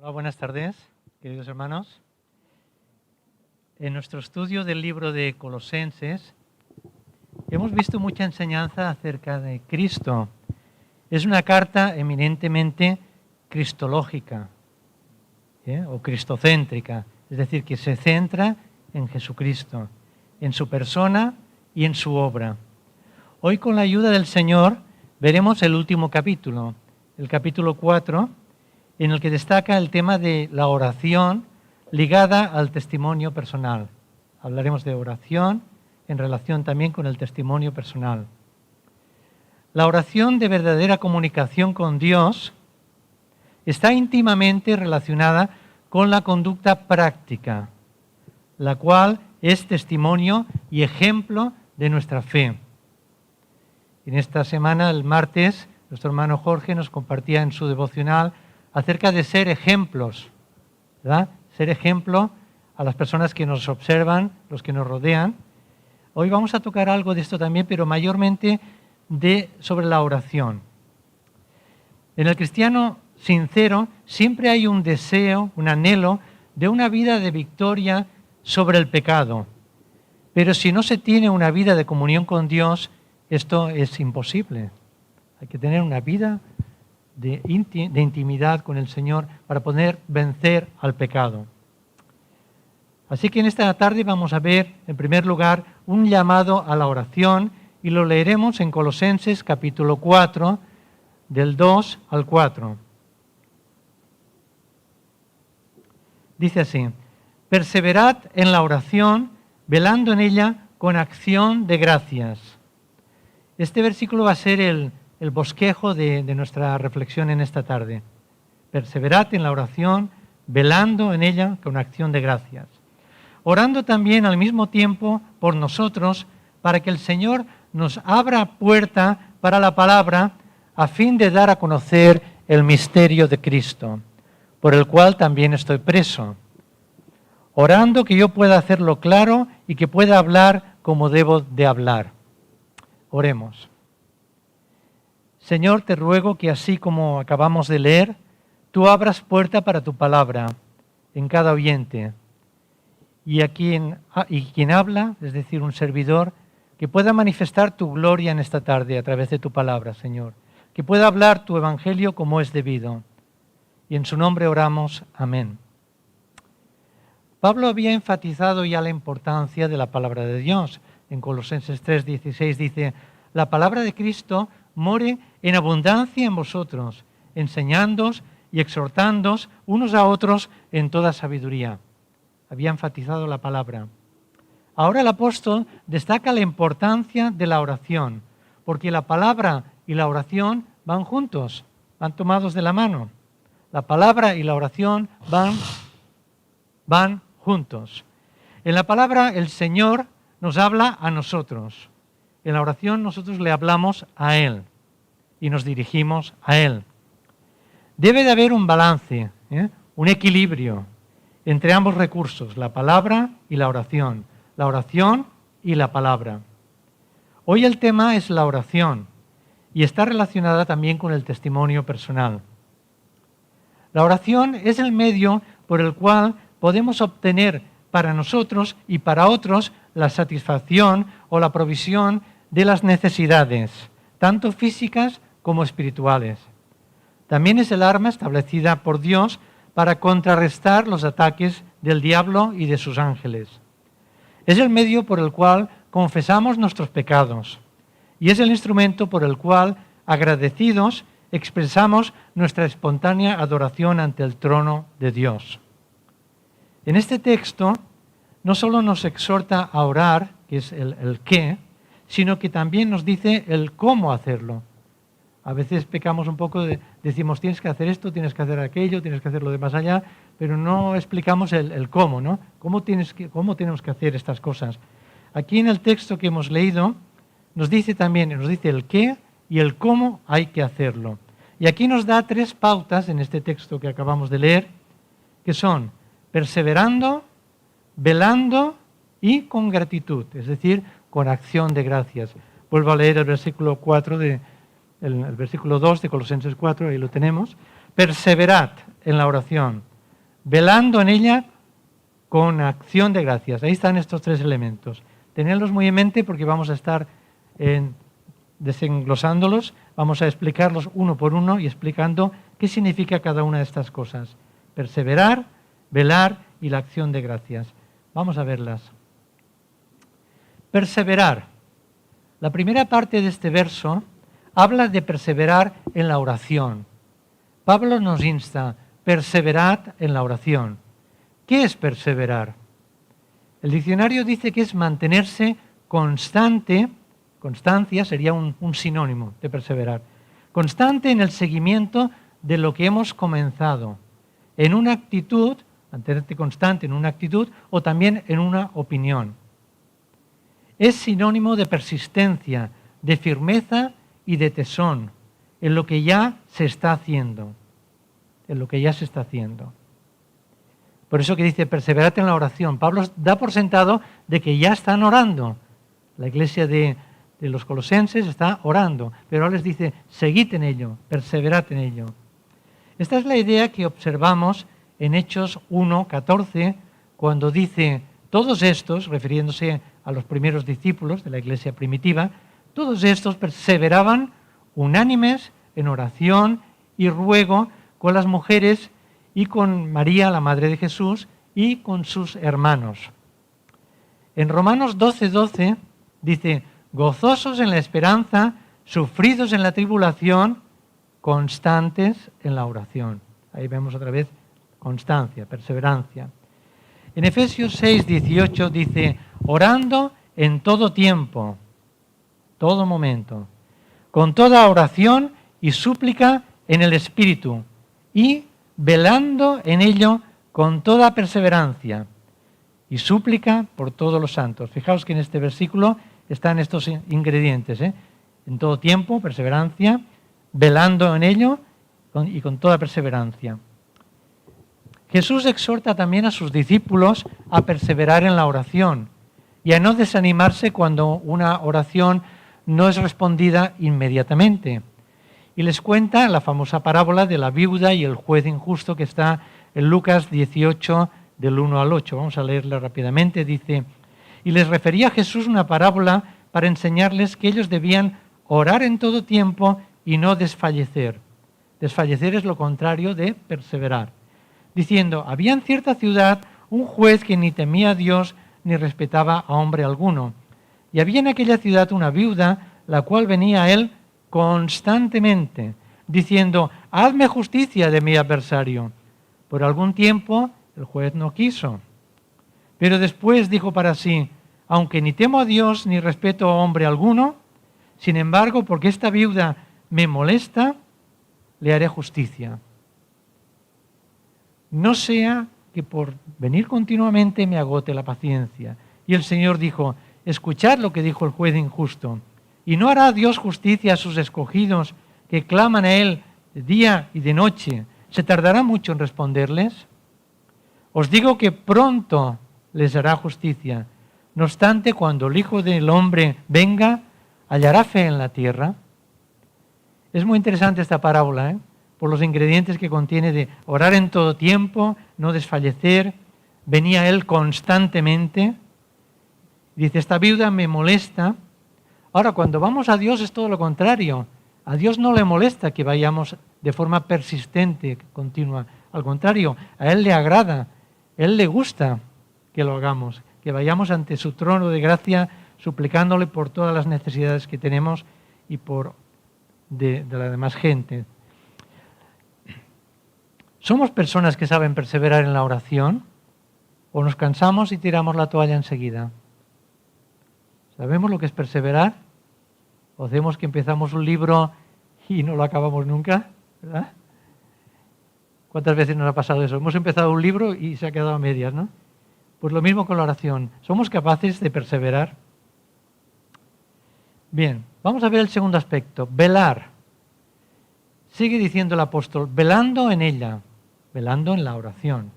Hola, buenas tardes, queridos hermanos. En nuestro estudio del libro de Colosenses hemos visto mucha enseñanza acerca de Cristo. Es una carta eminentemente cristológica, o cristocéntrica, es decir, que se centra en Jesucristo, en su persona y en su obra. Hoy, con la ayuda del Señor, veremos el último capítulo, el capítulo 4, en el que destaca el tema de la oración ligada al testimonio personal. Hablaremos de oración en relación también con el testimonio personal. La oración de verdadera comunicación con Dios está íntimamente relacionada con la conducta práctica, la cual es testimonio y ejemplo de nuestra fe. En esta semana, el martes, nuestro hermano Jorge nos compartía en su devocional acerca de ser ejemplos, ¿verdad? Ser ejemplo a las personas que nos observan, los que nos rodean. Hoy vamos a tocar algo de esto también, pero mayormente sobre la oración. En el cristiano sincero siempre hay un deseo, un anhelo de una vida de victoria sobre el pecado. Pero si no se tiene una vida de comunión con Dios, esto es imposible. Hay que tener una vida de intimidad con el Señor para poder vencer al pecado. Así que en esta tarde vamos a ver, en primer lugar, un llamado a la oración y lo leeremos en Colosenses capítulo 4, del 2 al 4. Dice así: perseverad en la oración, velando en ella con acción de gracias. Este versículo va a ser el bosquejo de nuestra reflexión en esta tarde. Perseverad en la oración, velando en ella con acción de gracias. Orando también al mismo tiempo por nosotros, para que el Señor nos abra puerta para la palabra, a fin de dar a conocer el misterio de Cristo, por el cual también estoy preso. Orando que yo pueda hacerlo claro y que pueda hablar como debo de hablar. Oremos. Señor, te ruego que así como acabamos de leer, tú abras puerta para tu palabra en cada oyente. Y quien habla, es decir, un servidor, que pueda manifestar tu gloria en esta tarde a través de tu palabra, Señor. Que pueda hablar tu evangelio como es debido. Y en su nombre oramos. Amén. Pablo había enfatizado ya la importancia de la palabra de Dios. En Colosenses 3:16 dice: la palabra de Cristo more en abundancia en vosotros, enseñándoos y exhortándoos unos a otros en toda sabiduría. Había enfatizado la palabra. Ahora el apóstol destaca la importancia de la oración, porque la palabra y la oración van juntos, van tomados de la mano. La palabra y la oración van juntos. En la palabra el Señor nos habla a nosotros. En la oración nosotros le hablamos a Él y nos dirigimos a Él. Debe de haber un balance, un equilibrio entre ambos recursos, la palabra y la oración y la palabra. Hoy el tema es la oración y está relacionada también con el testimonio personal. La oración es el medio por el cual podemos obtener para nosotros y para otros la satisfacción o la provisión de las necesidades, tanto físicas como espirituales. También es el arma establecida por Dios para contrarrestar los ataques del diablo y de sus ángeles. Es el medio por el cual confesamos nuestros pecados y es el instrumento por el cual, agradecidos, expresamos nuestra espontánea adoración ante el trono de Dios. En este texto no solo nos exhorta a orar, que es el qué, sino que también nos dice el cómo hacerlo. A veces pecamos un poco, decimos tienes que hacer esto, tienes que hacer aquello, tienes que hacer lo de más allá, pero no explicamos el cómo, ¿no? ¿Cómo tenemos que hacer estas cosas? Aquí en el texto que hemos leído nos dice el qué y el cómo hay que hacerlo. Y aquí nos da 3 pautas en este texto que acabamos de leer, que son perseverando, velando y con gratitud, es decir, con acción de gracias. Vuelvo a leer el versículo 2 de Colosenses 4, ahí lo tenemos. Perseverad en la oración, velando en ella con acción de gracias. Ahí están estos tres elementos. Tenedlos muy en mente porque vamos a estar desenglosándolos, vamos a explicarlos uno por uno y explicando qué significa cada una de estas cosas. Perseverar, velar y la acción de gracias. Vamos a verlas. Perseverar. La primera parte de este verso habla de perseverar en la oración. Pablo nos insta, perseverad en la oración. ¿Qué es perseverar? El diccionario dice que es mantenerse constante, constancia sería un sinónimo de perseverar, constante en el seguimiento de lo que hemos comenzado, en una actitud, mantenerte constante en una actitud o también en una opinión. Es sinónimo de persistencia, de firmeza y de tesón en lo que ya se está haciendo, en lo que ya se está haciendo. Por eso que dice, perseverad en la oración. Pablo da por sentado de que ya están orando. La iglesia de los colosenses está orando, pero ahora les dice, seguid en ello, perseverad en ello. Esta es la idea que observamos en Hechos 1:14, cuando dice, todos estos, refiriéndose a los primeros discípulos de la iglesia primitiva, todos estos perseveraban unánimes en oración y ruego con las mujeres y con María, la madre de Jesús, y con sus hermanos. En Romanos 12:12 dice, gozosos en la esperanza, sufridos en la tribulación, constantes en la oración. Ahí vemos otra vez constancia, perseverancia. En Efesios 6:18 dice, orando en todo tiempo, todo momento, con toda oración y súplica en el Espíritu, y velando en ello con toda perseverancia y súplica por todos los santos. Fijaos que en este versículo están estos ingredientes, en todo tiempo, perseverancia, velando en ello y con toda perseverancia. Jesús exhorta también a sus discípulos a perseverar en la oración y a no desanimarse cuando una oración no es respondida inmediatamente. Y les cuenta la famosa parábola de la viuda y el juez injusto que está en Lucas 18, del 1 al 8. Vamos a leerla rápidamente. Dice, y les refería a Jesús una parábola para enseñarles que ellos debían orar en todo tiempo y no desfallecer. Desfallecer es lo contrario de perseverar. Diciendo, había en cierta ciudad un juez que ni temía a Dios ni respetaba a hombre alguno. Y había en aquella ciudad una viuda, la cual venía a él constantemente, diciendo, hazme justicia de mi adversario. Por algún tiempo el juez no quiso. Pero después dijo para sí, aunque ni temo a Dios ni respeto a hombre alguno, sin embargo, porque esta viuda me molesta, le haré justicia. No sea que por venir continuamente me agote la paciencia. Y el Señor dijo, escuchad lo que dijo el juez injusto. ¿Y no hará Dios justicia a sus escogidos que claman a Él de día y de noche? ¿Se tardará mucho en responderles? Os digo que pronto les hará justicia. No obstante, cuando el Hijo del Hombre venga, ¿hallará fe en la tierra? Es muy interesante esta parábola, por los ingredientes que contiene de orar en todo tiempo, no desfallecer. Venía Él constantemente. Dice, esta viuda me molesta. Ahora, cuando vamos a Dios es todo lo contrario. A Dios no le molesta que vayamos de forma persistente, continua. Al contrario, a Él le agrada, a Él le gusta que lo hagamos, que vayamos ante su trono de gracia suplicándole por todas las necesidades que tenemos y por de la demás gente. ¿Somos personas que saben perseverar en la oración? ¿O nos cansamos y tiramos la toalla enseguida? ¿Sabemos lo que es perseverar? ¿O hacemos que empezamos un libro y no lo acabamos nunca? ¿Verdad? ¿Cuántas veces nos ha pasado eso? Hemos empezado un libro y se ha quedado a medias, ¿no? Pues lo mismo con la oración. ¿Somos capaces de perseverar? Bien, vamos a ver el segundo aspecto, velar. Sigue diciendo el apóstol, velando en ella, velando en la oración.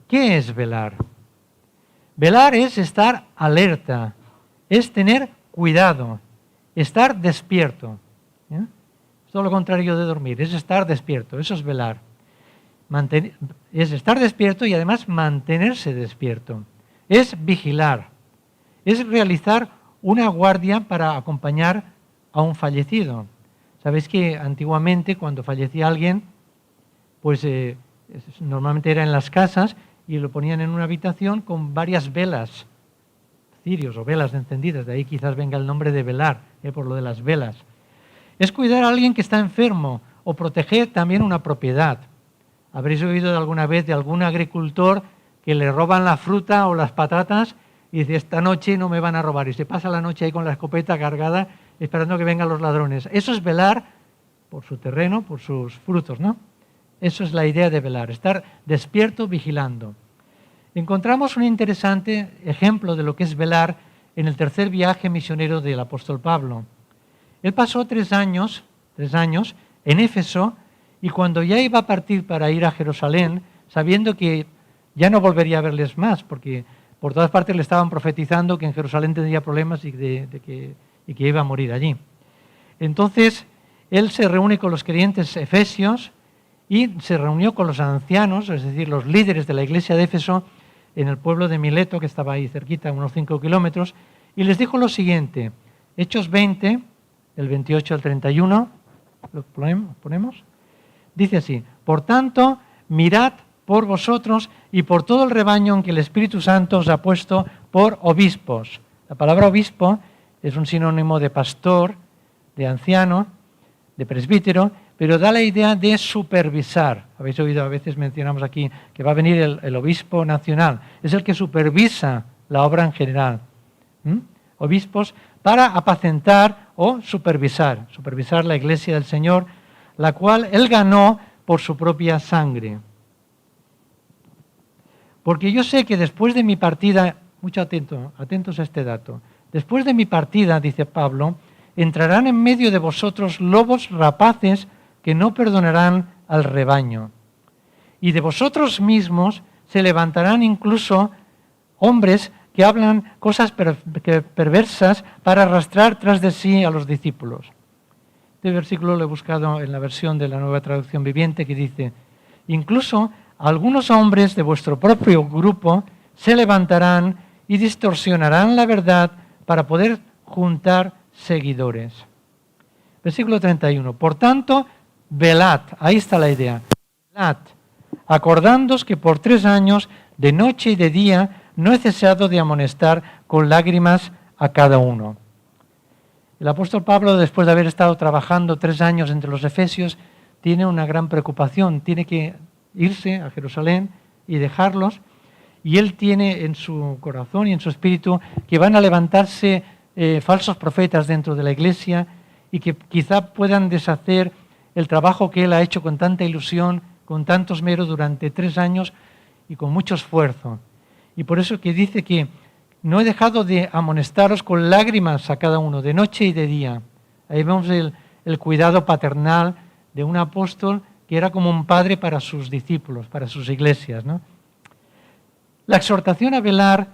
¿Qué es velar? Velar es estar alerta, es tener cuidado, estar despierto. Es todo lo contrario de dormir, es estar despierto, eso es velar. es estar despierto y además mantenerse despierto. Es vigilar, es realizar una guardia para acompañar a un fallecido. Sabéis que antiguamente cuando fallecía alguien, pues normalmente era en las casas y lo ponían en una habitación con varias velas, cirios o velas encendidas, de ahí quizás venga el nombre de velar, por lo de las velas. Es cuidar a alguien que está enfermo o proteger también una propiedad. Habréis oído alguna vez de algún agricultor que le roban la fruta o las patatas y dice, esta noche no me van a robar, y se pasa la noche ahí con la escopeta cargada esperando que vengan los ladrones. Eso es velar por su terreno, por sus frutos, ¿no? Eso es la idea de velar, estar despierto, vigilando. Encontramos un interesante ejemplo de lo que es velar en el tercer viaje misionero del apóstol Pablo. Él pasó 3 años en Éfeso, y cuando ya iba a partir para ir a Jerusalén, sabiendo que ya no volvería a verles más, porque por todas partes le estaban profetizando que en Jerusalén tendría problemas y que iba a morir allí. Entonces, él se reúne con los creyentes efesios y se reunió con los ancianos, es decir, los líderes de la iglesia de Éfeso, en el pueblo de Mileto, que estaba ahí cerquita, unos 5 kilómetros, y les dijo lo siguiente, Hechos 20, del 28 al 31, ¿lo ponemos? Dice así, por tanto, mirad por vosotros y por todo el rebaño en que el Espíritu Santo os ha puesto por obispos. La palabra obispo es un sinónimo de pastor, de anciano, de presbítero, pero da la idea de supervisar. Habéis oído, a veces mencionamos aquí que va a venir el obispo nacional. Es el que supervisa la obra en general. Obispos para apacentar o supervisar la iglesia del Señor, la cual él ganó por su propia sangre. Porque yo sé que después de mi partida, atentos a este dato, después de mi partida, dice Pablo, entrarán en medio de vosotros lobos rapaces que no perdonarán al rebaño. Y de vosotros mismos se levantarán incluso hombres que hablan cosas perversas para arrastrar tras de sí a los discípulos. Este versículo lo he buscado en la versión de la Nueva Traducción Viviente, que dice, incluso algunos hombres de vuestro propio grupo se levantarán y distorsionarán la verdad para poder juntar seguidores. Versículo 31. Por tanto, velad, ahí está la idea, velad, acordándoos que por 3 años, de noche y de día, no he cesado de amonestar con lágrimas a cada uno. El apóstol Pablo, después de haber estado trabajando 3 años entre los efesios, tiene una gran preocupación, tiene que irse a Jerusalén y dejarlos, y él tiene en su corazón y en su espíritu que van a levantarse falsos profetas dentro de la iglesia y que quizá puedan deshacer el trabajo que él ha hecho con tanta ilusión, con tanto esmero durante 3 años y con mucho esfuerzo. Y por eso que dice que no he dejado de amonestaros con lágrimas a cada uno, de noche y de día. Ahí vemos el cuidado paternal de un apóstol que era como un padre para sus discípulos, para sus iglesias, ¿no? La exhortación a velar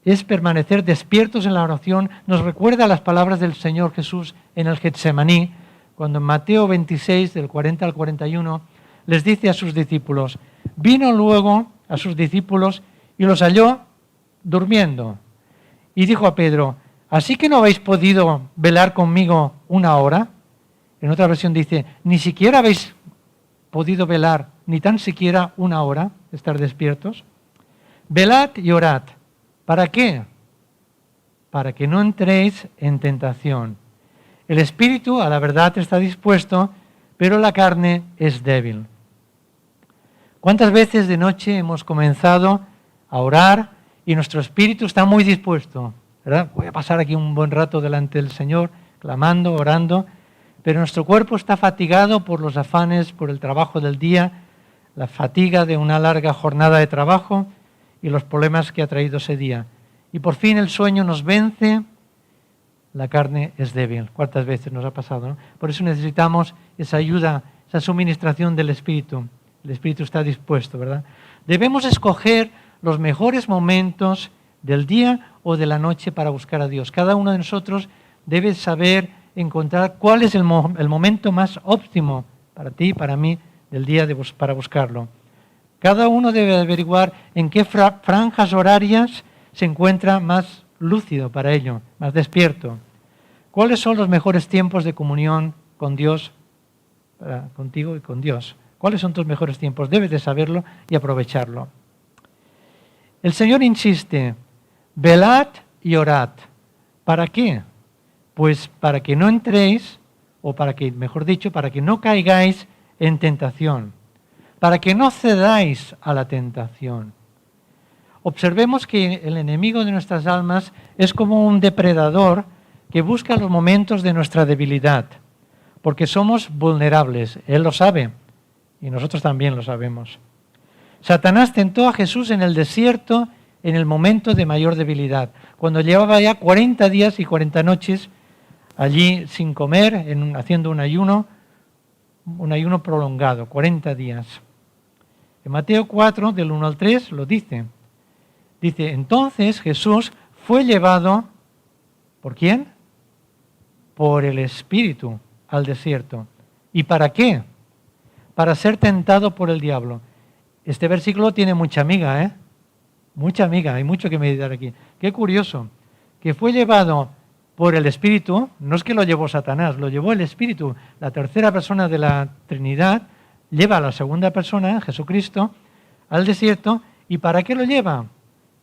es permanecer despiertos en la oración. Nos recuerda las palabras del Señor Jesús en el Getsemaní, cuando en Mateo 26, del 40 al 41, les dice a sus discípulos, vino luego a sus discípulos y los halló durmiendo. Y dijo a Pedro, ¿así que no habéis podido velar conmigo 1 hora? En otra versión dice, ni siquiera habéis podido velar, ni tan siquiera 1 hora, estar despiertos. Velad y orad. ¿Para qué? Para que no entréis en tentación. El espíritu a la verdad está dispuesto, pero la carne es débil. ¿Cuántas veces de noche hemos comenzado a orar y nuestro espíritu está muy dispuesto, ¿verdad? Voy a pasar aquí un buen rato delante del Señor, clamando, orando, pero nuestro cuerpo está fatigado por los afanes, por el trabajo del día, la fatiga de una larga jornada de trabajo y los problemas que ha traído ese día. Y por fin el sueño nos vence, la carne es débil. ¿Cuántas veces nos ha pasado, no? Por eso necesitamos esa ayuda, esa suministración del Espíritu. El Espíritu está dispuesto, ¿verdad? Debemos escoger los mejores momentos del día o de la noche para buscar a Dios. Cada uno de nosotros debe saber encontrar cuál es el momento más óptimo para ti y para mí del día para buscarlo. Cada uno debe averiguar en qué franjas horarias se encuentra más lúcido para ello, más despierto. ¿Cuáles son los mejores tiempos de comunión con Dios, contigo y con Dios? ¿Cuáles son tus mejores tiempos? Debes de saberlo y aprovecharlo. El Señor insiste, velad y orad. ¿Para qué? Pues para que no entréis, o para que, mejor dicho, para que no caigáis en tentación, para que no cedáis a la tentación. Observemos que el enemigo de nuestras almas es como un depredador que busca los momentos de nuestra debilidad, porque somos vulnerables. Él lo sabe y nosotros también lo sabemos. Satanás tentó a Jesús en el desierto en el momento de mayor debilidad, cuando llevaba ya 40 días y 40 noches allí sin comer, haciendo un ayuno prolongado, 40 días. En Mateo 4, del 1 al 3, lo dice. Dice, entonces Jesús fue llevado, ¿por quién? Por el Espíritu al desierto. ¿Y para qué? Para ser tentado por el diablo. Este versículo tiene mucha amiga, ¿eh? Mucha amiga, hay mucho que meditar aquí. Qué curioso, que fue llevado por el Espíritu, no es que lo llevó Satanás, lo llevó el Espíritu. La tercera persona de la Trinidad lleva a la segunda persona, Jesucristo, al desierto. ¿Y para qué lo lleva?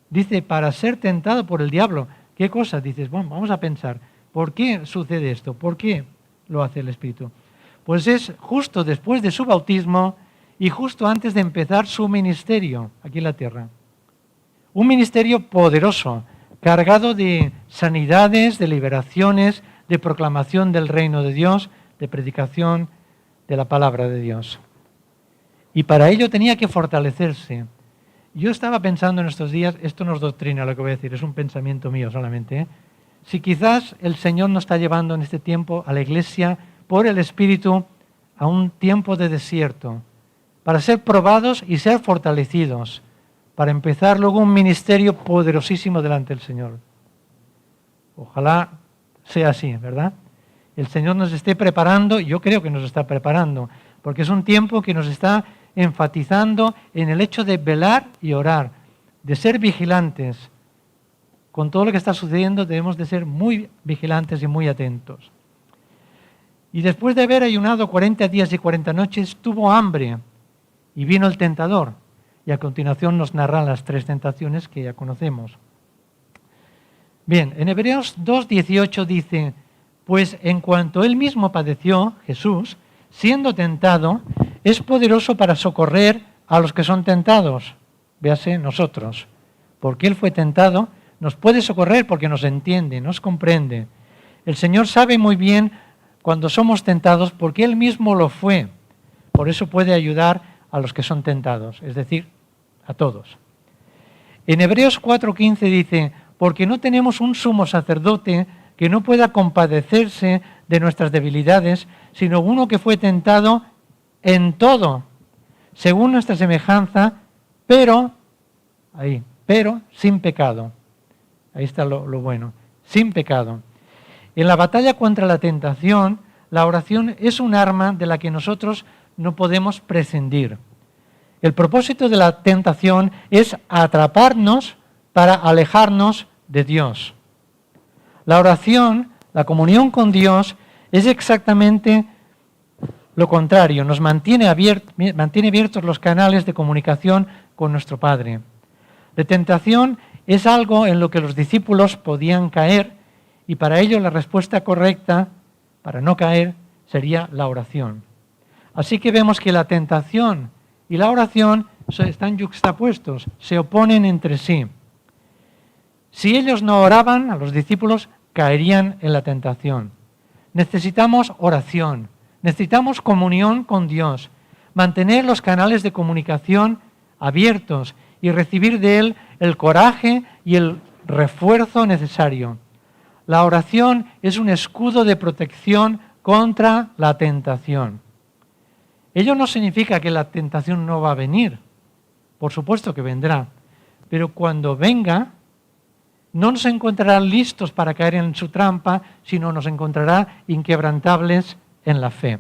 Dice, para ser tentado por el diablo. ¿Qué cosa? Dices, bueno, vamos a pensar, ¿por qué sucede esto? ¿Por qué lo hace el Espíritu? Pues es justo después de su bautismo y justo antes de empezar su ministerio aquí en la tierra. Un ministerio poderoso, cargado de sanidades, de liberaciones, de proclamación del reino de Dios, de predicación de la palabra de Dios. Y para ello tenía que fortalecerse. Yo estaba pensando en estos días, esto no es doctrina lo que voy a decir, es un pensamiento mío solamente, si quizás el Señor nos está llevando en este tiempo a la iglesia por el Espíritu a un tiempo de desierto, para ser probados y ser fortalecidos, para empezar luego un ministerio poderosísimo delante del Señor. Ojalá sea así, ¿verdad? El Señor nos esté preparando, yo creo que nos está preparando, porque es un tiempo que nos está enfatizando en el hecho de velar y orar, de ser vigilantes. Con todo lo que está sucediendo debemos de ser muy vigilantes y muy atentos. Y después de haber ayunado 40 días y 40 noches, tuvo hambre y vino el tentador. Y a continuación nos narran las 3 tentaciones que ya conocemos. Bien, en Hebreos 2:18 dice, pues en cuanto él mismo padeció, Jesús, siendo tentado, es poderoso para socorrer a los que son tentados. Véase, nosotros. Porque él fue tentado, nos puede socorrer porque nos entiende, nos comprende. El Señor sabe muy bien cuando somos tentados porque él mismo lo fue. Por eso puede ayudar a los que son tentados, es decir, a todos. En Hebreos 4:15 dice, porque no tenemos un sumo sacerdote que no pueda compadecerse de nuestras debilidades, sino uno que fue tentado en todo, según nuestra semejanza, pero sin pecado. Ahí está lo bueno, sin pecado. En la batalla contra la tentación, la oración es un arma de la que nosotros no podemos prescindir. El propósito de la tentación es atraparnos para alejarnos de Dios. La oración, la comunión con Dios, es exactamente lo contrario, nos mantiene abiertos los canales de comunicación con nuestro Padre. La tentación es algo en lo que los discípulos podían caer y para ello la respuesta correcta, para no caer, sería la oración. Así que vemos que la tentación y la oración están yuxtapuestos, se oponen entre sí. Si ellos no oraban, a los discípulos caerían en la tentación. Necesitamos oración, necesitamos comunión con Dios, mantener los canales de comunicación abiertos y recibir de Él el coraje y el refuerzo necesario. La oración es un escudo de protección contra la tentación. Ello no significa que la tentación no va a venir. Por supuesto que vendrá. Pero cuando venga, no nos encontrará listos para caer en su trampa, sino nos encontrará inquebrantables en la fe.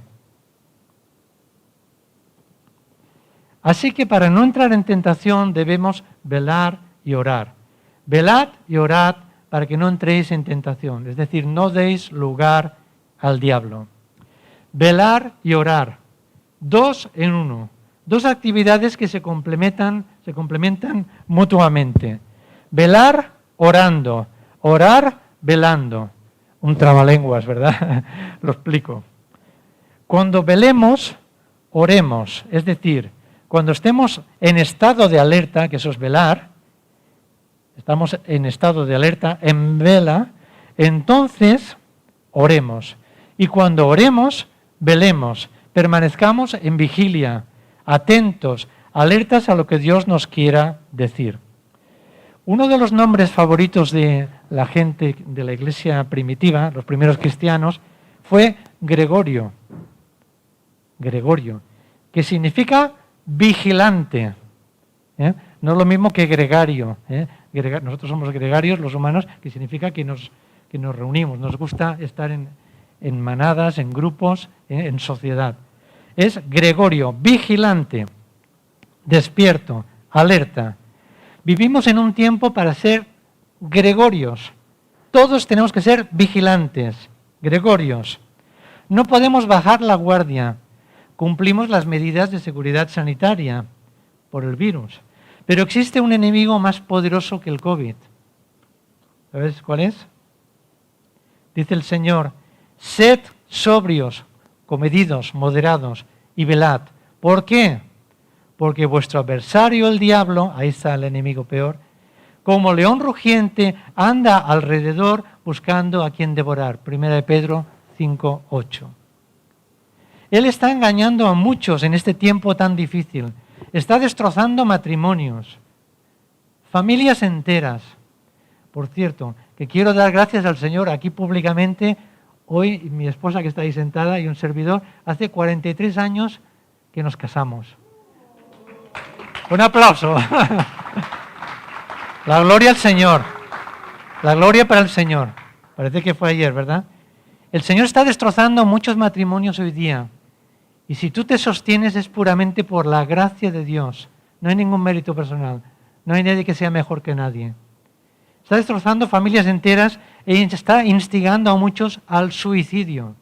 Así que para no entrar en tentación debemos velar y orar. Velad y orad para que no entréis en tentación, es decir, no deis lugar al diablo. Velar y orar, 2 en 1, 2 actividades que se complementan mutuamente. Velar orando, orar velando. Un trabalenguas, ¿verdad? Lo explico. Cuando velemos, oremos, es decir, cuando estemos en estado de alerta, que eso es velar, estamos en estado de alerta, en vela, entonces oremos. Y cuando oremos, velemos, permanezcamos en vigilia, atentos, alertas a lo que Dios nos quiera decir. Uno de los nombres favoritos de la gente de la iglesia primitiva, los primeros cristianos, fue Gregorio. Gregorio, que significa vigilante. No es lo mismo que gregario. Nosotros somos gregarios, los humanos, que significa que nos reunimos. Nos gusta estar en manadas, en grupos, en sociedad. Es Gregorio, vigilante, despierto, alerta. Vivimos en un tiempo para ser gregorios. Todos tenemos que ser vigilantes, gregorios. No podemos bajar la guardia. Cumplimos las medidas de seguridad sanitaria por el virus. Pero existe un enemigo más poderoso que el COVID. ¿Sabes cuál es? Dice el Señor, sed sobrios, comedidos, moderados y velad. ¿Por qué? Porque vuestro adversario, el diablo, ahí está el enemigo peor, como león rugiente, anda alrededor buscando a quien devorar. 1 Pedro 5:8. Él está engañando a muchos en este tiempo tan difícil. Está destrozando matrimonios, familias enteras. Por cierto, que quiero dar gracias al Señor aquí públicamente. Hoy mi esposa que está ahí sentada y un servidor, hace 43 años que nos casamos. Un aplauso. La gloria al Señor. La gloria para el Señor. Parece que fue ayer, ¿verdad? El Señor está destrozando muchos matrimonios hoy día. Y si tú te sostienes es puramente por la gracia de Dios. No hay ningún mérito personal. No hay nadie que sea mejor que nadie. Está destrozando familias enteras e está instigando a muchos al suicidio.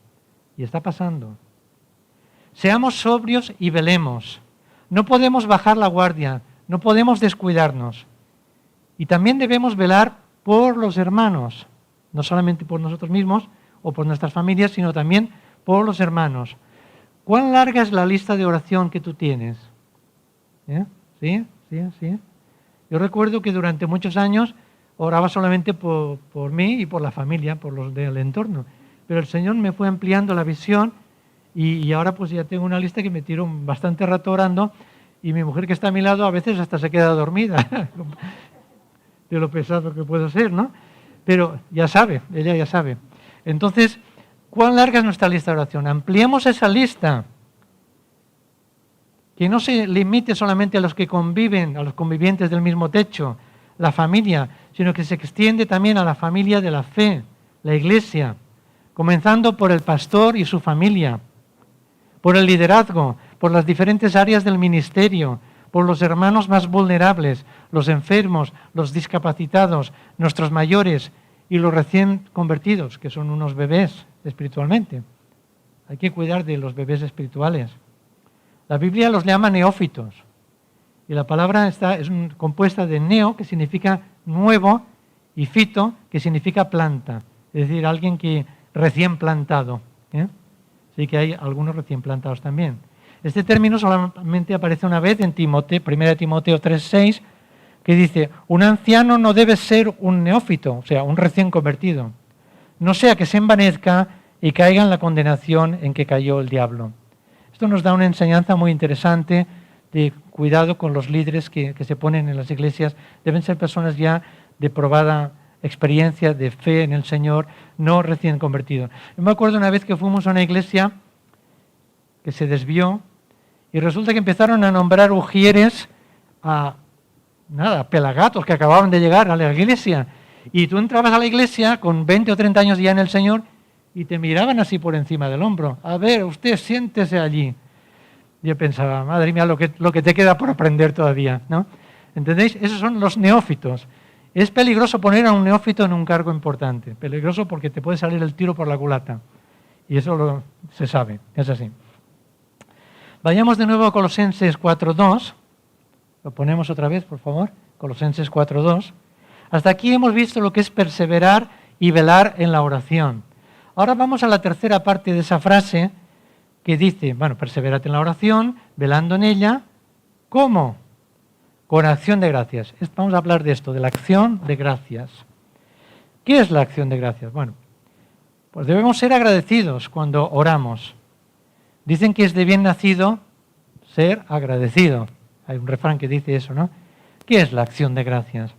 Y está pasando. Seamos sobrios y velemos. No podemos bajar la guardia. No podemos descuidarnos. Y también debemos velar por los hermanos. No solamente por nosotros mismos o por nuestras familias, sino también por los hermanos. ¿Cuán larga es la lista de oración que tú tienes? ¿Sí? Yo recuerdo que durante muchos años oraba solamente por mí y por la familia, por los del entorno. Pero el Señor me fue ampliando la visión y ahora pues ya tengo una lista que me tiro bastante rato orando y mi mujer que está a mi lado a veces hasta se queda dormida de lo pesado que puedo ser, ¿no? Pero ya sabe, ella ya sabe. Entonces, ¿cuán larga es nuestra lista de oración? Ampliemos esa lista. Que no se limite solamente a los que conviven, a los convivientes del mismo techo, la familia, sino que se extiende también a la familia de la fe, la iglesia, comenzando por el pastor y su familia, por el liderazgo, por las diferentes áreas del ministerio, por los hermanos más vulnerables, los enfermos, los discapacitados, nuestros mayores y los recién convertidos, que son unos bebés espiritualmente. Hay que cuidar de los bebés espirituales. La Biblia los llama neófitos. Y la palabra es compuesta de neo, que significa nuevo, y fito, que significa planta. Es decir, alguien que recién plantado. Así que hay algunos recién plantados también. Este término solamente aparece una vez en 1 Timoteo 3:6, que dice, un anciano no debe ser un neófito, o sea, un recién convertido. No sea que se envanezca y caiga en la condenación en que cayó el diablo. Esto nos da una enseñanza muy interesante de cuidado con los líderes que se ponen en las iglesias. Deben ser personas ya de probada experiencia, de fe en el Señor, no recién convertidos. Yo me acuerdo una vez que fuimos a una iglesia que se desvió y resulta que empezaron a nombrar ujieres a pelagatos que acababan de llegar a la iglesia. Y tú entrabas a la iglesia con 20 o 30 años ya en el Señor y te miraban así por encima del hombro. A ver, usted siéntese allí. Yo pensaba, madre mía, lo que te queda por aprender todavía, ¿no? ¿Entendéis? Esos son los neófitos. Es peligroso poner a un neófito en un cargo importante. Peligroso porque te puede salir el tiro por la culata. Y eso se sabe, es así. Vayamos de nuevo a Colosenses 4.2. Lo ponemos otra vez, por favor. Colosenses 4.2. Hasta aquí hemos visto lo que es perseverar y velar en la oración. Ahora vamos a la tercera parte de esa frase que dice, bueno, perseverad en la oración, velando en ella. ¿Cómo? Con acción de gracias. Vamos a hablar de esto, de la acción de gracias. ¿Qué es la acción de gracias? Bueno, pues debemos ser agradecidos cuando oramos. Dicen que es de bien nacido ser agradecido. Hay un refrán que dice eso, ¿no? ¿Qué es la acción de gracias?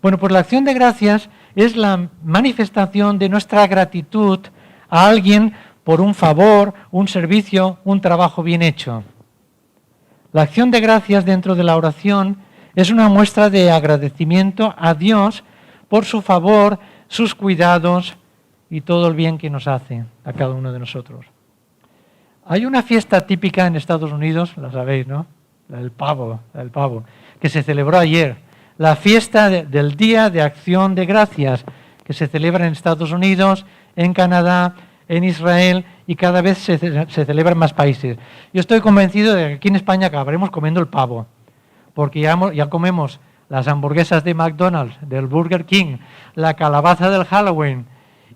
Bueno, pues la acción de gracias es la manifestación de nuestra gratitud a alguien por un favor, un servicio, un trabajo bien hecho. La acción de gracias dentro de la oración es una muestra de agradecimiento a Dios por su favor, sus cuidados y todo el bien que nos hace a cada uno de nosotros. Hay una fiesta típica en Estados Unidos, la sabéis, ¿no? La del pavo, que se celebró ayer. La fiesta del Día de Acción de Gracias, que se celebra en Estados Unidos, en Canadá, en Israel, y cada vez se celebra en más países. Yo estoy convencido de que aquí en España acabaremos comiendo el pavo, porque ya comemos las hamburguesas de McDonald's, del Burger King, la calabaza del Halloween,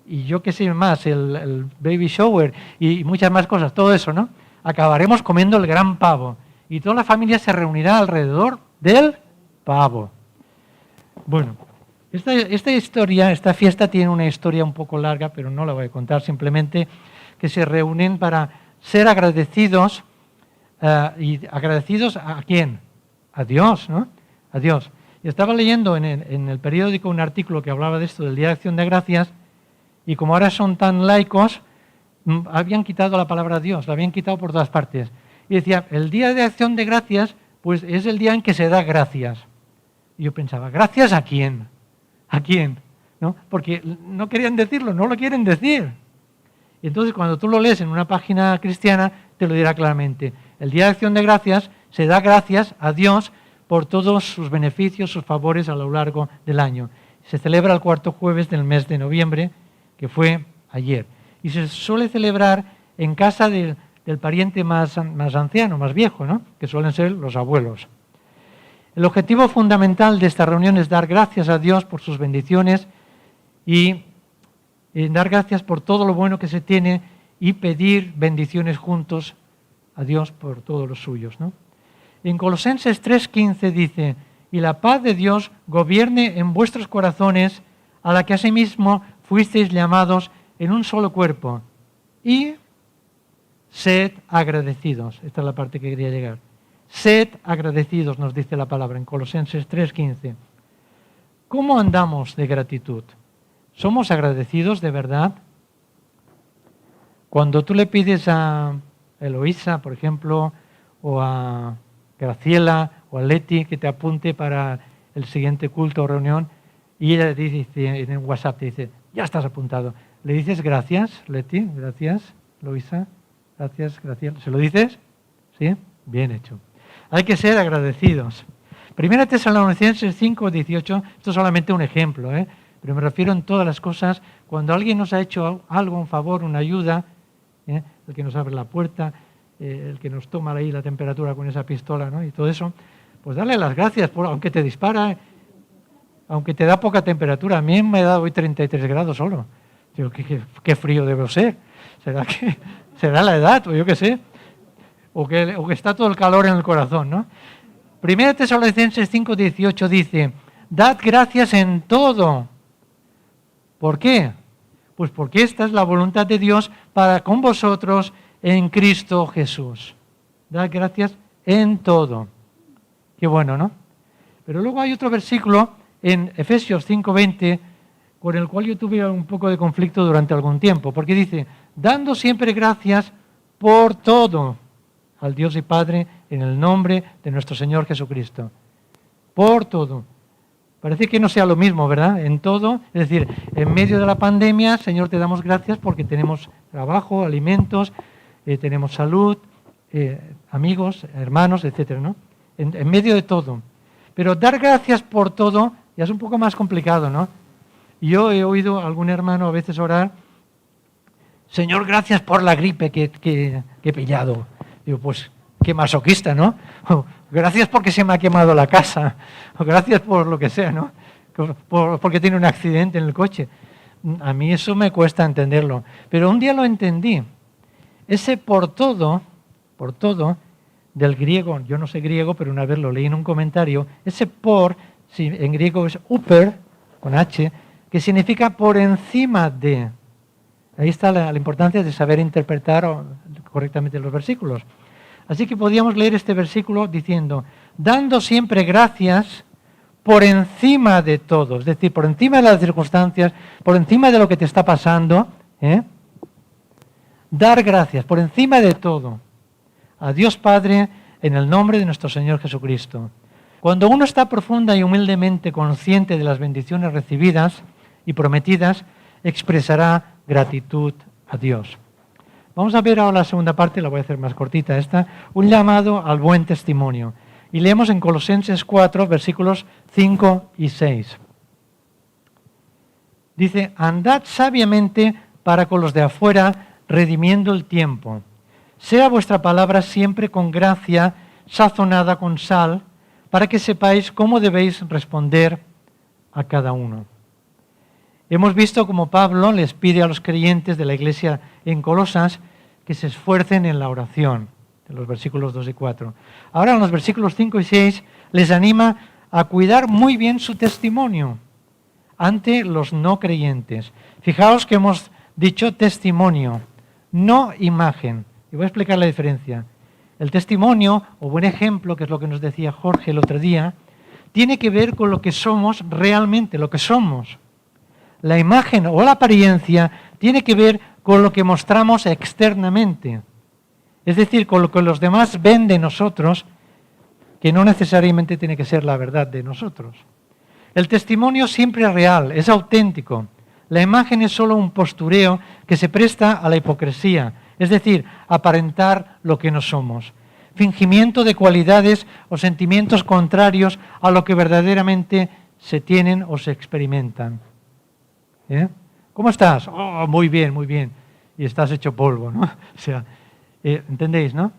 y yo qué sé más, el baby shower, y muchas más cosas, todo eso, ¿no? Acabaremos comiendo el gran pavo, y toda la familia se reunirá alrededor del pavo. Bueno, esta fiesta tiene una historia un poco larga, pero no la voy a contar, simplemente que se reúnen para ser agradecidos. ¿Y agradecidos a quién? A Dios, ¿no? A Dios. Y estaba leyendo en el periódico un artículo que hablaba de esto, del Día de Acción de Gracias, y como ahora son tan laicos, habían quitado la palabra Dios, la habían quitado por todas partes. Y decía, el Día de Acción de Gracias, pues es el día en que se da gracias. Y yo pensaba, ¿gracias a quién? ¿A quién? ¿No? Porque no querían decirlo, no lo quieren decir. Y entonces cuando tú lo lees en una página cristiana, te lo dirá claramente. El Día de Acción de Gracias se da gracias a Dios por todos sus beneficios, sus favores a lo largo del año. Se celebra el cuarto jueves del mes de noviembre, que fue ayer. Y se suele celebrar en casa del pariente más anciano, más viejo, ¿no? Que suelen ser los abuelos. El objetivo fundamental de esta reunión es dar gracias a Dios por sus bendiciones y dar gracias por todo lo bueno que se tiene y pedir bendiciones juntos a Dios por todos los suyos, ¿no? En Colosenses 3:15 dice, y la paz de Dios gobierne en vuestros corazones, a la que asimismo fuisteis llamados en un solo cuerpo, y sed agradecidos. Esta es la parte que quería llegar. Sed agradecidos, nos dice la palabra en Colosenses 3:15. ¿Cómo andamos de gratitud? ¿Somos agradecidos de verdad? Cuando tú le pides a Eloísa, por ejemplo, o a Graciela o a Leti que te apunte para el siguiente culto o reunión, y ella dice en WhatsApp, te dice, ya estás apuntado. ¿Le dices gracias, Leti? Gracias, Eloísa. Gracias, Graciela. ¿Se lo dices? ¿Sí? Bien hecho. Hay que ser agradecidos. Primera Tesalonicenses 5:18, esto es solamente un ejemplo, pero me refiero en todas las cosas, cuando alguien nos ha hecho algo, un favor, una ayuda, el que nos abre la puerta, el que nos toma ahí la temperatura con esa pistola, ¿no? Y todo eso, pues darle las gracias, aunque te dispara, aunque te da poca temperatura. A mí me ha dado hoy 33 grados solo. Digo, qué frío debo ser. ¿Será la edad o yo qué sé? O que está todo el calor en el corazón, ¿no? Primera Tesalonicenses 5:18 dice, dad gracias en todo. ¿Por qué? Pues porque esta es la voluntad de Dios para con vosotros en Cristo Jesús. Dad gracias en todo. Qué bueno, ¿no? Pero luego hay otro versículo en Efesios 5:20 con el cual yo tuve un poco de conflicto durante algún tiempo, porque dice, dando siempre gracias por todo al Dios y Padre en el nombre de nuestro Señor Jesucristo. Por todo. Parece que no sea lo mismo, ¿verdad? En todo, es decir, en medio de la pandemia, Señor, te damos gracias porque tenemos trabajo, alimentos, tenemos salud, amigos, hermanos, etcétera, ¿no? En medio de todo. Pero dar gracias por todo ya es un poco más complicado, ¿no? Yo he oído a algún hermano a veces orar: Señor, gracias por la gripe que he pillado. Digo, pues qué masoquista, ¿no? O, gracias porque se me ha quemado la casa. O gracias por lo que sea, ¿no? Porque tiene un accidente en el coche. A mí eso me cuesta entenderlo. Pero un día lo entendí. Ese por todo, del griego, yo no sé griego, pero una vez lo leí en un comentario, ese por, si en griego es uper, con H, que significa por encima de. Ahí está la importancia de saber interpretar correctamente los versículos. Así que podíamos leer este versículo diciendo: dando siempre gracias por encima de todo, es decir, por encima de las circunstancias, por encima de lo que te está pasando, dar gracias por encima de todo a Dios Padre en el nombre de nuestro Señor Jesucristo. Cuando uno está profunda y humildemente consciente de las bendiciones recibidas y prometidas, expresará gratitud a Dios. Vamos a ver ahora la segunda parte, la voy a hacer más cortita esta, un llamado al buen testimonio. Y leemos en Colosenses 4, versículos 5 y 6. Dice: andad sabiamente para con los de afuera, redimiendo el tiempo. Sea vuestra palabra siempre con gracia, sazonada con sal, para que sepáis cómo debéis responder a cada uno. Hemos visto cómo Pablo les pide a los creyentes de la iglesia en Colosas que se esfuercen en la oración, en los versículos 2 y 4. Ahora en los versículos 5 y 6 les anima a cuidar muy bien su testimonio ante los no creyentes. Fijaos que hemos dicho testimonio, no imagen. Y voy a explicar la diferencia. El testimonio, o buen ejemplo, que es lo que nos decía Jorge el otro día, tiene que ver con lo que somos realmente, lo que somos. La imagen o la apariencia tiene que ver con lo que mostramos externamente. Es decir, con lo que los demás ven de nosotros, que no necesariamente tiene que ser la verdad de nosotros. El testimonio siempre es real, es auténtico. La imagen es solo un postureo que se presta a la hipocresía, es decir, aparentar lo que no somos. Fingimiento de cualidades o sentimientos contrarios a lo que verdaderamente se tienen o se experimentan. ¿Cómo estás? Oh, muy bien, muy bien. Y estás hecho polvo, ¿no? O sea, ¿entendéis, no?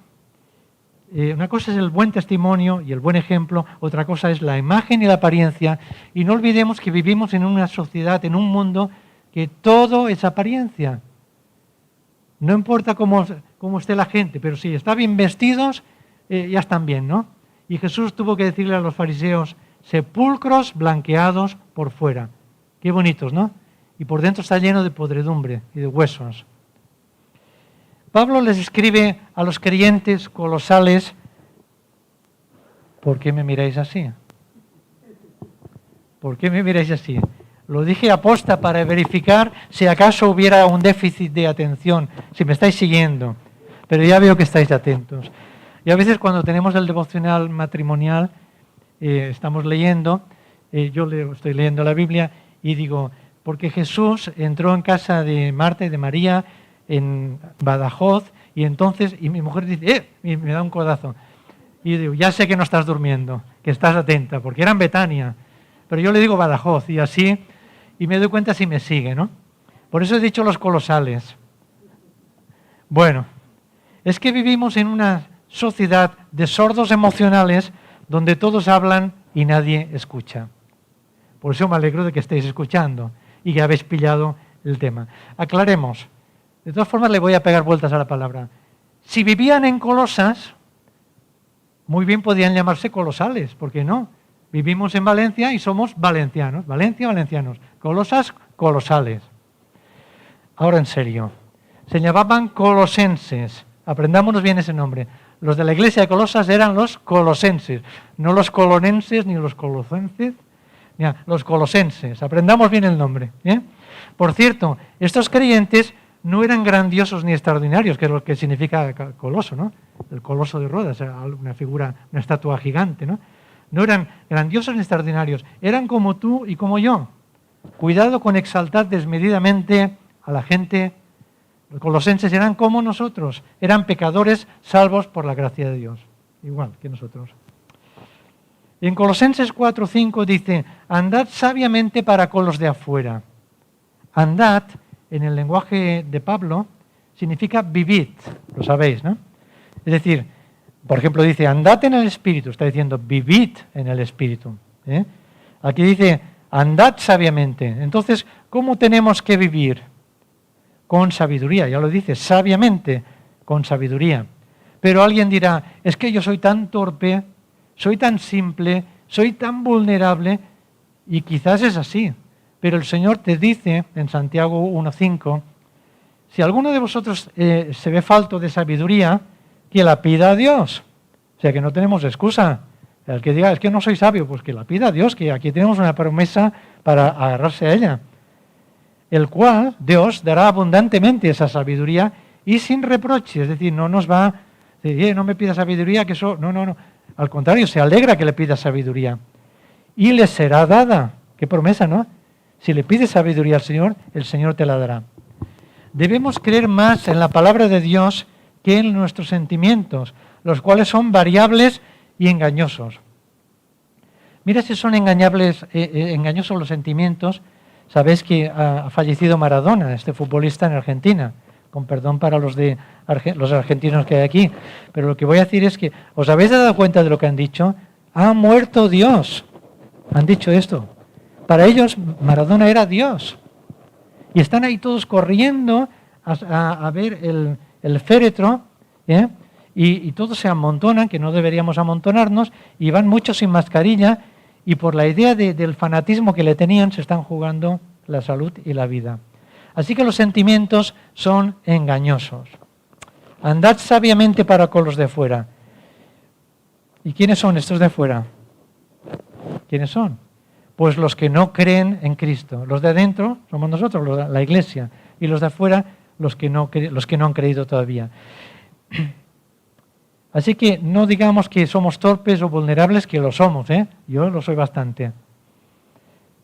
Una cosa es el buen testimonio y el buen ejemplo, otra cosa es la imagen y la apariencia. Y no olvidemos que vivimos en una sociedad, en un mundo que todo es apariencia. No importa cómo esté la gente, pero si está bien vestidos, ya están bien, ¿no? Y Jesús tuvo que decirle a los fariseos: sepulcros blanqueados por fuera. Qué bonitos, ¿no? Y por dentro está lleno de podredumbre y de huesos. Pablo les escribe a los creyentes colosales: ¿por qué me miráis así? ¿Por qué me miráis así? Lo dije aposta para verificar si acaso hubiera un déficit de atención, si me estáis siguiendo. Pero ya veo que estáis atentos. Y a veces cuando tenemos el devocional matrimonial, estamos leyendo, yo estoy leyendo la Biblia y digo: porque Jesús entró en casa de Marta y de María en Badajoz, y entonces, y mi mujer dice, y me da un codazo. Y yo digo: ya sé que no estás durmiendo, que estás atenta, porque era en Betania. Pero yo le digo Badajoz, y así, y me doy cuenta si me sigue, ¿no? Por eso he dicho los colosales. Bueno, es que vivimos en una sociedad de sordos emocionales donde todos hablan y nadie escucha. Por eso me alegro de que estéis escuchando y que habéis pillado el tema. Aclaremos. De todas formas, le voy a pegar vueltas a la palabra. Si vivían en Colosas, muy bien podían llamarse colosales, ¿por qué no? Vivimos en Valencia y somos valencianos. Valencia, valencianos. Colosas, colosales. Ahora en serio. Se llamaban colosenses. Aprendámonos bien ese nombre. Los de la iglesia de Colosas eran los colosenses. No los colonenses ni los colosenses. Ya, los colosenses. Aprendamos bien el nombre. Por cierto, estos creyentes no eran grandiosos ni extraordinarios, que es lo que significa coloso, ¿no? El coloso de Rodas, una figura, una estatua gigante, ¿no? No eran grandiosos ni extraordinarios, eran como tú y como yo. Cuidado con exaltar desmedidamente a la gente Los colosenses eran como nosotros, eran pecadores salvos por la gracia de Dios, igual que nosotros. En Colosenses 4:5 dice, andad sabiamente para con los de afuera. Andad, en el lenguaje de Pablo, significa vivid, lo sabéis, ¿no? Es decir, por ejemplo, dice, andad en el Espíritu, está diciendo, vivid en el Espíritu. Aquí dice, andad sabiamente. Entonces, ¿cómo tenemos que vivir? Con sabiduría, ya lo dice, sabiamente, con sabiduría. Pero alguien dirá, es que yo soy tan torpe, soy tan simple, soy tan vulnerable, y quizás es así. Pero el Señor te dice, en Santiago 1:5, si alguno de vosotros se ve falto de sabiduría, que la pida a Dios. O sea que no tenemos excusa. El que diga, es que no soy sabio, pues que la pida a Dios, que aquí tenemos una promesa para agarrarse a ella. El cual Dios dará abundantemente esa sabiduría y sin reproche. Es decir, no nos va a decir, no me pida sabiduría, que eso... No. Al contrario, se alegra que le pida sabiduría. Y le será dada. Qué promesa, ¿no? Si le pides sabiduría al Señor, el Señor te la dará. Debemos creer más en la palabra de Dios que en nuestros sentimientos, los cuales son variables y engañosos. Mira si son engañosos los sentimientos. Sabéis que ha fallecido Maradona, este futbolista en Argentina, con perdón para los argentinos que hay aquí. Pero lo que voy a decir es que, ¿os habéis dado cuenta de lo que han dicho? Ha muerto Dios. Han dicho esto. Para ellos Maradona era Dios. Y están ahí todos corriendo a ver el féretro, y todos se amontonan, que no deberíamos amontonarnos, y van muchos sin mascarilla, y por la idea del fanatismo que le tenían se están jugando la salud y la vida. Así que los sentimientos son engañosos. Andad sabiamente para con los de fuera. ¿Y quiénes son estos de fuera? ¿Quiénes son? Pues los que no creen en Cristo. Los de adentro somos nosotros, la Iglesia, y los de afuera los que no han creído todavía. Así que no digamos que somos torpes o vulnerables, que lo somos, Yo lo soy bastante.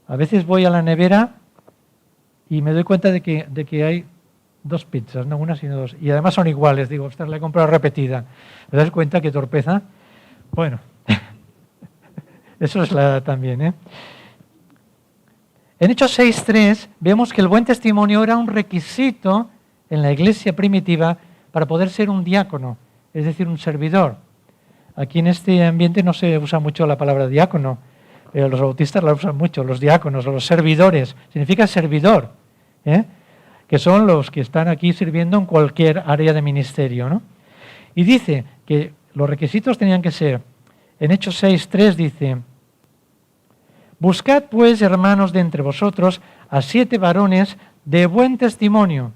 A veces voy a la nevera y me doy cuenta de que hay 2 pizzas, no una sino 2, y además son iguales. Digo, esta la he comprado repetida. ¿Me das cuenta qué torpeza? Bueno, eso es la edad también, En Hechos 6:3 vemos que el buen testimonio era un requisito en la iglesia primitiva para poder ser un diácono, es decir, un servidor. Aquí en este ambiente no se usa mucho la palabra diácono, pero los bautistas la usan mucho, los diáconos o los servidores. Significa servidor, que son los que están aquí sirviendo en cualquier área de ministerio, ¿no? Y dice que los requisitos tenían que ser, en Hechos 6:3 dice, buscad pues, hermanos, de entre vosotros a 7 varones de buen testimonio,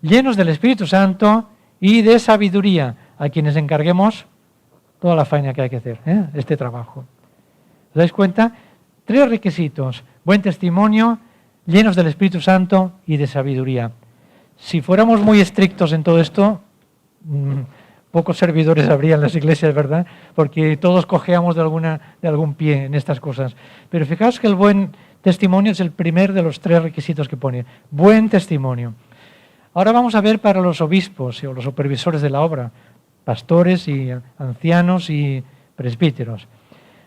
llenos del Espíritu Santo y de sabiduría, a quienes encarguemos toda la faena que hay que hacer, este trabajo. ¿Os dais cuenta? 3 requisitos: buen testimonio, llenos del Espíritu Santo y de sabiduría. Si fuéramos muy estrictos en todo esto, pocos servidores habría en las iglesias, ¿verdad? Porque todos cojeamos de algún pie en estas cosas. Pero fijaos que el buen testimonio es el primer de los 3 requisitos que pone. Buen testimonio. Ahora vamos a ver para los obispos o los supervisores de la obra, pastores y ancianos y presbíteros.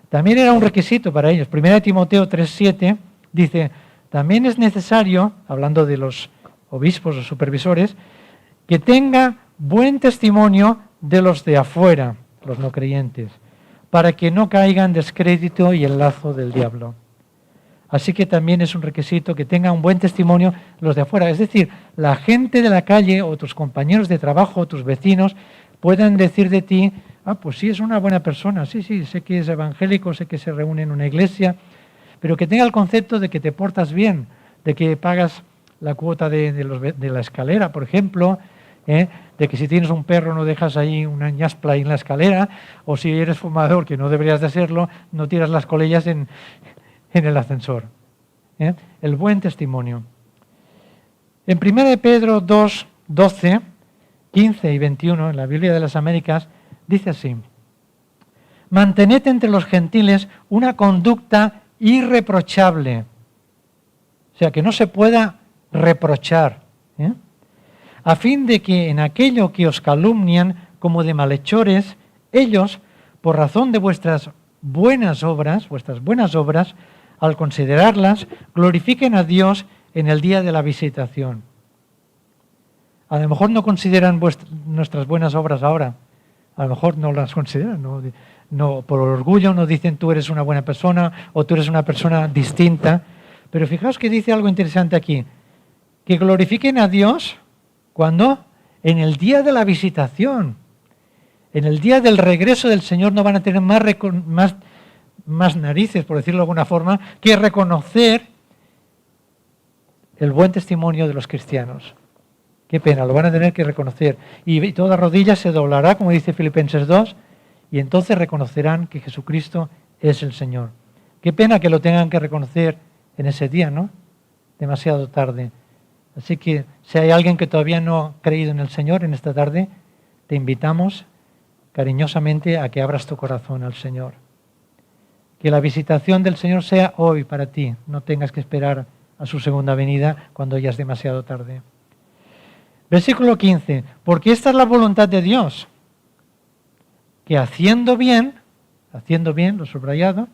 También era un requisito para ellos. 1 Timoteo 3:7 dice, también es necesario, hablando de los obispos o supervisores, que tenga buen testimonio de los de afuera, los no creyentes, para que no caiga en descrédito y el lazo del diablo. Así que también es un requisito que tenga un buen testimonio los de afuera. Es decir, la gente de la calle o tus compañeros de trabajo o tus vecinos puedan decir de ti, pues sí, es una buena persona, sí, sé que es evangélico, sé que se reúne en una iglesia, pero que tenga el concepto de que te portas bien, de que pagas la cuota de la escalera, por ejemplo, de que si tienes un perro no dejas ahí una ñaspla en la escalera, o si eres fumador, que no deberías de hacerlo, no tiras las colillas en el ascensor. El buen testimonio. En 1 Pedro 2:12, 15 y 21, en la Biblia de las Américas, dice así: mantened entre los gentiles una conducta irreprochable, o sea, que no se pueda reprochar, a fin de que en aquello que os calumnian como de malhechores, ellos, por razón de vuestras buenas obras, al considerarlas, glorifiquen a Dios en el día de la visitación. A lo mejor no consideran nuestras buenas obras ahora, a lo mejor no las consideran, no, por orgullo no dicen tú eres una buena persona o tú eres una persona distinta, pero fijaos que dice algo interesante aquí, que glorifiquen a Dios, ¿cuándo? En el día de la visitación. En el día del regreso del Señor no van a tener más narices, por decirlo de alguna forma, que reconocer el buen testimonio de los cristianos. Qué pena, lo van a tener que reconocer. Y toda rodilla se doblará, como dice Filipenses 2, y entonces reconocerán que Jesucristo es el Señor. Qué pena que lo tengan que reconocer en ese día, ¿no? Demasiado tarde. Así que si hay alguien que todavía no ha creído en el Señor en esta tarde, te invitamos cariñosamente a que abras tu corazón al Señor. Que la visitación del Señor sea hoy para ti, no tengas que esperar a su segunda venida cuando ya es demasiado tarde. Versículo 15, porque esta es la voluntad de Dios, que haciendo bien, lo subrayado,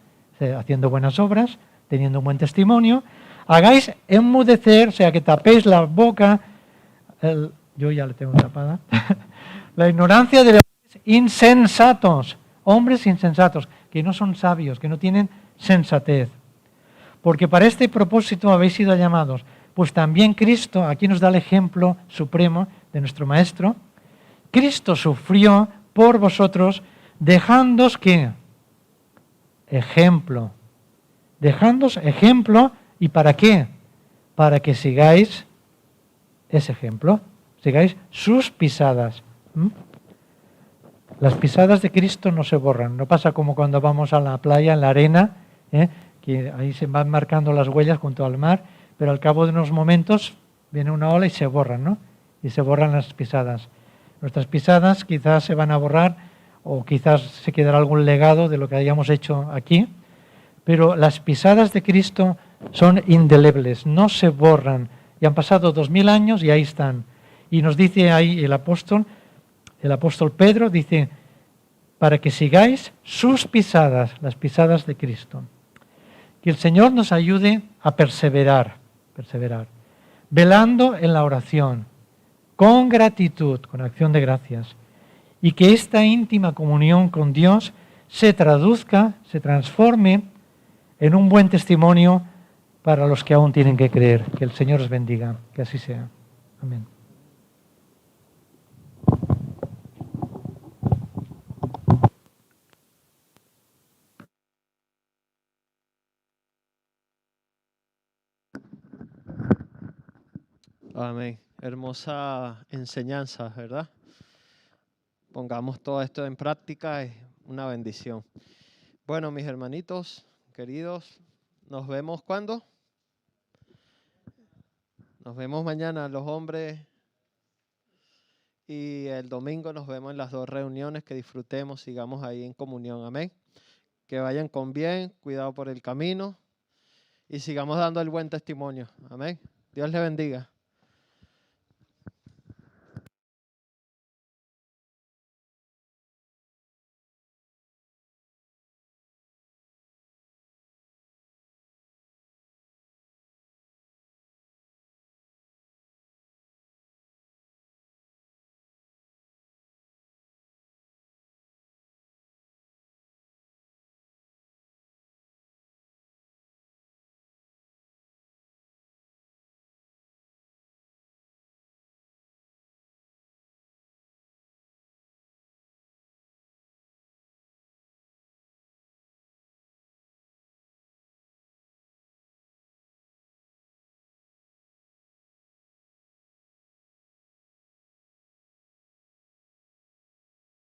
haciendo buenas obras, teniendo un buen testimonio, hagáis enmudecer, o sea, que tapéis la boca, yo ya le tengo tapada, la ignorancia de los hombres insensatos, que no son sabios, que no tienen sensatez. Porque para este propósito habéis sido llamados, pues también Cristo, aquí nos da el ejemplo supremo de nuestro Maestro, Cristo sufrió por vosotros, dejándoos ¿qué? Ejemplo. Dejándoos ejemplo, ¿y para qué? Para que sigáis ese ejemplo, sigáis sus pisadas. Las pisadas de Cristo no se borran, no pasa como cuando vamos a la playa, en la arena, que ahí se van marcando las huellas junto al mar, pero al cabo de unos momentos viene una ola y se borran, ¿no? Y se borran las pisadas. Nuestras pisadas quizás se van a borrar o quizás se quedará algún legado de lo que hayamos hecho aquí, pero las pisadas de Cristo son indelebles, no se borran. Y han pasado 2000 años y ahí están. Y nos dice ahí el apóstol Pedro, dice, para que sigáis sus pisadas, las pisadas de Cristo. Que el Señor nos ayude a perseverar, velando en la oración, con gratitud, con acción de gracias, y que esta íntima comunión con Dios se traduzca, se transforme en un buen testimonio para los que aún tienen que creer. Que el Señor os bendiga, que así sea. Amén. Amén. Hermosa enseñanza, ¿verdad? Pongamos todo esto en práctica, es una bendición. Bueno, mis hermanitos, queridos, nos vemos ¿cuándo? Nos vemos mañana, los hombres, y el domingo nos vemos en las 2 reuniones, que disfrutemos, sigamos ahí en comunión. Amén. Que vayan con bien, cuidado por el camino y sigamos dando el buen testimonio. Amén. Dios les bendiga.